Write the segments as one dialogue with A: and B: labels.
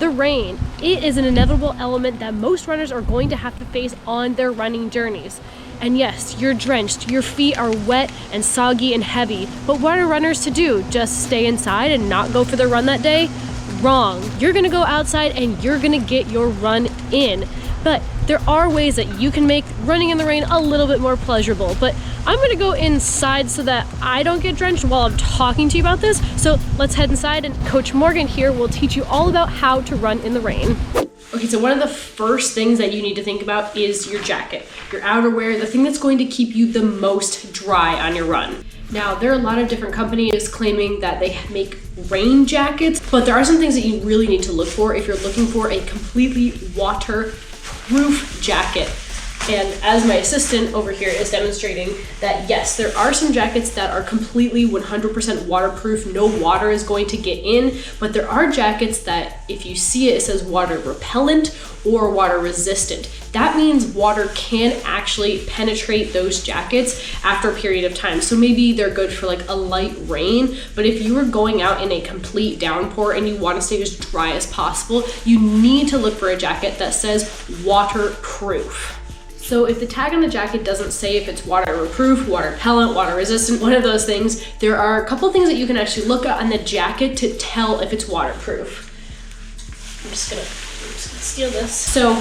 A: The rain, it is an inevitable element that most runners are going to have to face on their running journeys. And yes, you're drenched, your feet are wet and soggy and heavy, but what are runners to do? Just stay inside and not go for the run that day? Wrong. You're gonna go outside and you're gonna get your run in. But there are ways that you can make running in the rain a little bit more pleasurable. But I'm gonna go inside so that I don't get drenched while I'm talking to you about this. So let's head inside, and Coach Morgan here will teach you all about how to run in the rain. Okay, so one of the first things that you need to think about is your jacket, your outerwear, the thing that's going to keep you the most dry on your run. Now, there are a lot of different companies claiming that they make rain jackets, but there are some things that you really need to look for if you're looking for a completely waterproof jacket. And as my assistant over here is demonstrating that yes, there are some jackets that are completely 100% waterproof, no water is going to get in, but there are jackets that if you see it, it says water repellent or water resistant. That means water can actually penetrate those jackets after a period of time. So maybe they're good for like a light rain, but if you are going out in a complete downpour and you want to stay as dry as possible, you need to look for a jacket that says waterproof. So if the tag on the jacket doesn't say if it's waterproof, water repellent, water resistant, one of those things, there are a couple things that you can actually look at on the jacket to tell if it's waterproof. I'm just gonna steal this. So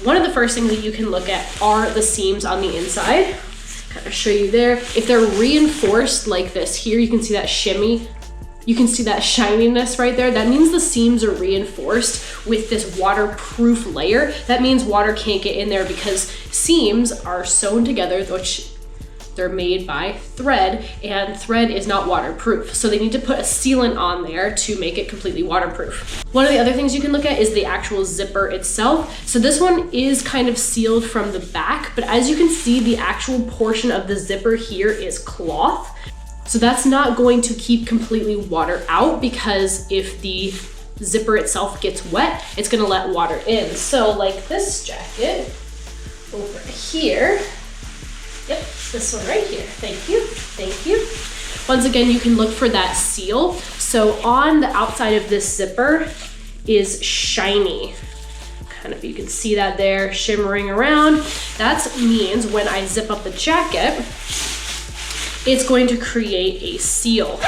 A: one of the first things that you can look at are the seams on the inside. Kind of show you there. If they're reinforced like this here, you can see that shimmy. You can see that shininess right there. That means the seams are reinforced with this waterproof layer. That means water can't get in there because seams are sewn together, which they're made by thread, and thread is not waterproof. So they need to put a sealant on there to make it completely waterproof. One of the other things you can look at is the actual zipper itself. So this one is kind of sealed from the back, but as you can see, the actual portion of the zipper here is cloth. So that's not going to keep completely water out, because if the zipper itself gets wet, it's gonna let water in. So like this jacket over here, yep, this one right here, thank you, thank you. Once again, you can look for that seal. So on the outside of this zipper is shiny. Kind of, you can see that there shimmering around. That means when I zip up the jacket, it's going to create a seal,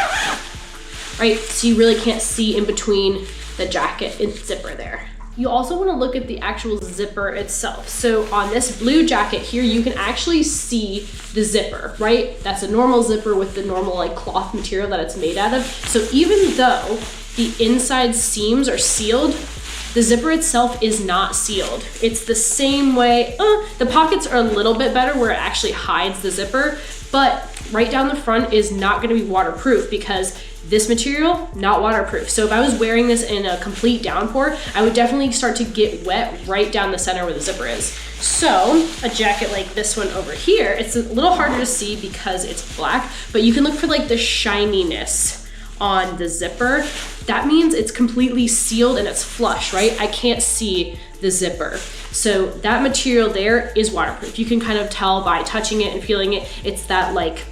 A: right? So you really can't see in between the jacket and zipper there. You also want to look at the actual zipper itself. So on this blue jacket here, you can actually see the zipper, right? That's a normal zipper with the normal like cloth material that it's made out of. So even though the inside seams are sealed, the zipper itself is not sealed. It's the same way, the pockets are a little bit better where it actually hides the zipper, but right down the front is not gonna be waterproof because this material, not waterproof. So if I was wearing this in a complete downpour, I would definitely start to get wet right down the center where the zipper is. So a jacket like this one over here, it's a little harder to see because it's black, but you can look for like the shininess on the zipper. That means it's completely sealed and it's flush, right? I can't see the zipper. So that material there is waterproof. You can kind of tell by touching it and feeling it. It's that like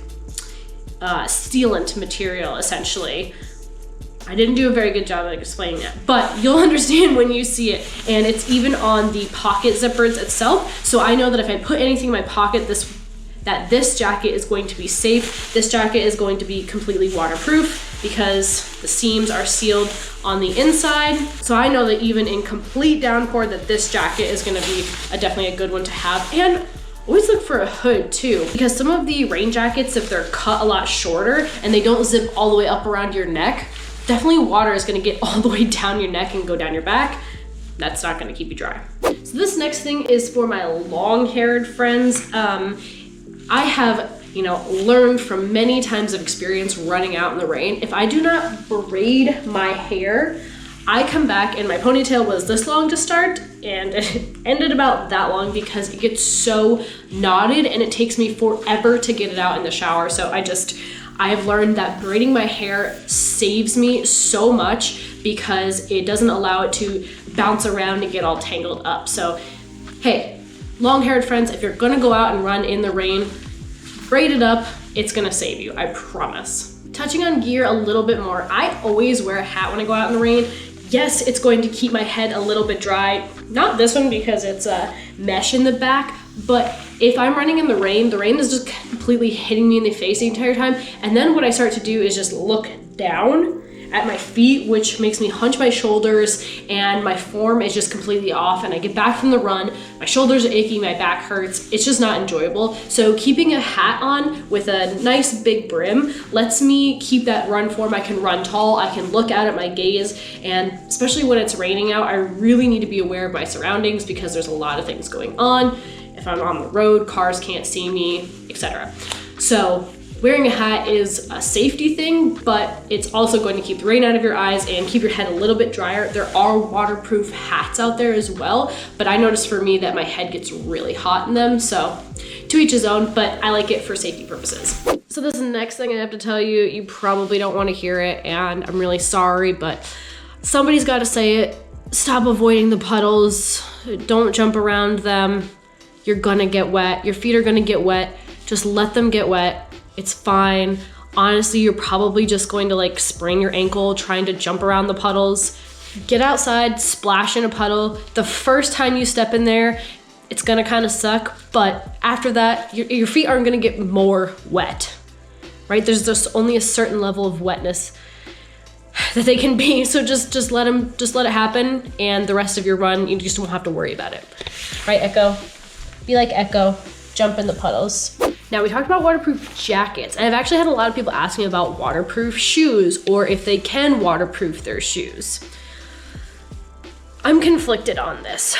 A: sealant material essentially. I didn't do a very good job of explaining that, but you'll understand when you see it. And it's even on the pocket zippers itself. So I know that if I put anything in my pocket, this jacket is going to be safe. This jacket is going to be completely waterproof because the seams are sealed on the inside. So I know that even in complete downpour that this jacket is gonna be definitely a good one to have. And always look for a hood too, because some of the rain jackets, if they're cut a lot shorter and they don't zip all the way up around your neck, definitely water is gonna get all the way down your neck and go down your back. That's not gonna keep you dry. So this next thing is for my long-haired friends. I have, learned from many times of experience running out in the rain. If I do not braid my hair, I come back and my ponytail was this long to start and it ended about that long because it gets so knotted and it takes me forever to get it out in the shower. So I've learned that braiding my hair saves me so much because it doesn't allow it to bounce around and get all tangled up. So, hey, long-haired friends, if you're gonna go out and run in the rain, braid it up, it's gonna save you, I promise. Touching on gear a little bit more, I always wear a hat when I go out in the rain. Yes, it's going to keep my head a little bit dry. Not this one because it's a mesh in the back, but if I'm running in the rain is just completely hitting me in the face the entire time. And then what I start to do is just look down at my feet, which makes me hunch my shoulders, and my form is just completely off. And I get back from the run, my shoulders are aching, my back hurts. It's just not enjoyable. So keeping a hat on with a nice big brim lets me keep that run form. I can run tall, I can look out at my gaze, and especially when it's raining out, I really need to be aware of my surroundings because there's a lot of things going on. If I'm on the road, cars can't see me, etc. So wearing a hat is a safety thing, but it's also going to keep the rain out of your eyes and keep your head a little bit drier. There are waterproof hats out there as well, but I noticed for me that my head gets really hot in them, so to each his own, but I like it for safety purposes. So this is the next thing I have to tell you. You probably don't want to hear it, and I'm really sorry, but somebody's got to say it. Stop avoiding the puddles. Don't jump around them. You're gonna get wet. Your feet are gonna get wet. Just let them get wet. It's fine. Honestly, you're probably just going to like sprain your ankle trying to jump around the puddles. Get outside, splash in a puddle. The first time you step in there, it's gonna kind of suck, but after that, your feet aren't gonna get more wet, right? There's just only a certain level of wetness that they can be. So just let it happen, and the rest of your run, you just won't have to worry about it. Right, Echo? Be like Echo, jump in the puddles. Now we talked about waterproof jackets, and I've actually had a lot of people asking about waterproof shoes or if they can waterproof their shoes. I'm conflicted on this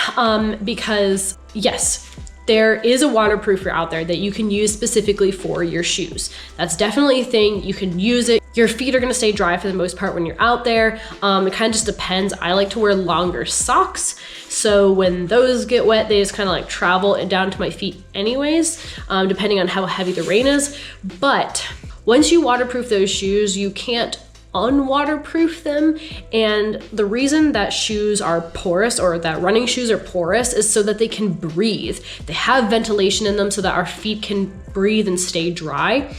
A: because yes, there is a waterproofer out there that you can use specifically for your shoes. That's definitely a thing. You can use it. Your feet are gonna stay dry for the most part when you're out there. It kind of just depends. I like to wear longer socks, so when those get wet, they just kind of like travel down to my feet anyways, depending on how heavy the rain is. But once you waterproof those shoes, you can't unwaterproof them. And the reason that shoes are porous, or that running shoes are porous, is so that they can breathe. They have ventilation in them so that our feet can breathe and stay dry.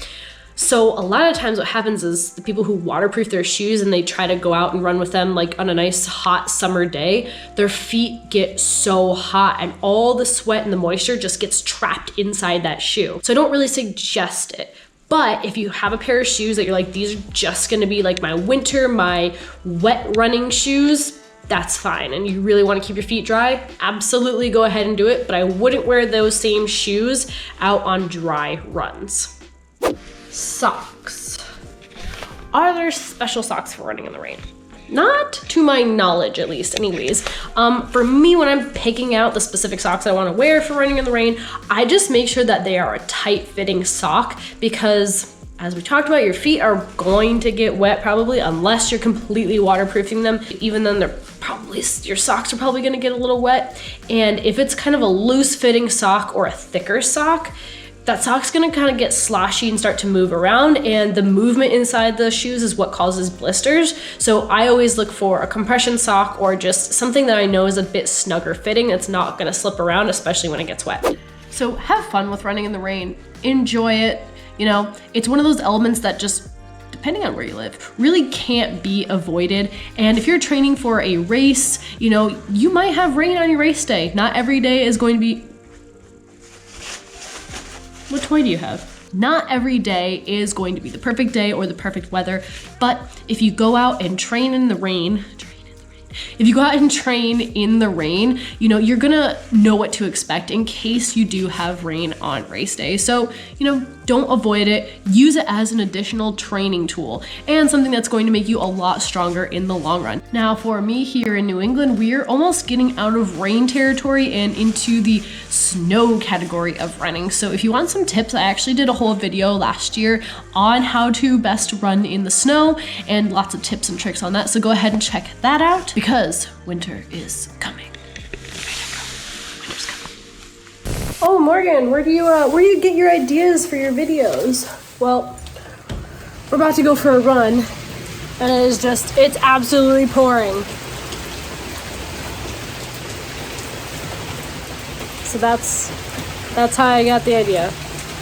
A: So a lot of times what happens is the people who waterproof their shoes and they try to go out and run with them like on a nice hot summer day, their feet get so hot and all the sweat and the moisture just gets trapped inside that shoe. So I don't really suggest it. But if you have a pair of shoes that you're like, these are just gonna be like my winter, my wet running shoes, that's fine. And you really wanna keep your feet dry, absolutely go ahead and do it. But I wouldn't wear those same shoes out on dry runs. Socks. Are there special socks for running in the rain? Not to my knowledge, at least anyways. For me, when I'm picking out the specific socks I wanna wear for running in the rain, I just make sure that they are a tight fitting sock, because as we talked about, your feet are going to get wet probably unless you're completely waterproofing them. Even then, your socks are probably gonna get a little wet. And if it's kind of a loose fitting sock or a thicker sock, that sock's gonna kind of get sloshy and start to move around, and the movement inside the shoes is what causes blisters. So I always look for a compression sock or just something that I know is a bit snugger fitting that's not gonna slip around, especially when it gets wet. So have fun with running in the rain, enjoy it. You know, it's one of those elements that just, depending on where you live, really can't be avoided. And if you're training for a race, you know, you might have rain on your race day. Not every day is going to be. What toy do you have? Not every day is going to be the perfect day or the perfect weather, but if you go out and train in the rain, if you go out and train in the rain, you know, you're gonna know what to expect in case you do have rain on race day. So, you know, don't avoid it. Use it as an additional training tool and something that's going to make you a lot stronger in the long run. Now, for me here in New England, we're almost getting out of rain territory and into the snow category of running. So if you want some tips, I actually did a whole video last year on how to best run in the snow and lots of tips and tricks on that. So go ahead and check that out, because winter is coming. Winter's coming. Oh, Morgan, where do you get your ideas for your videos? Well, we're about to go for a run, and it's absolutely pouring. So that's how I got the idea.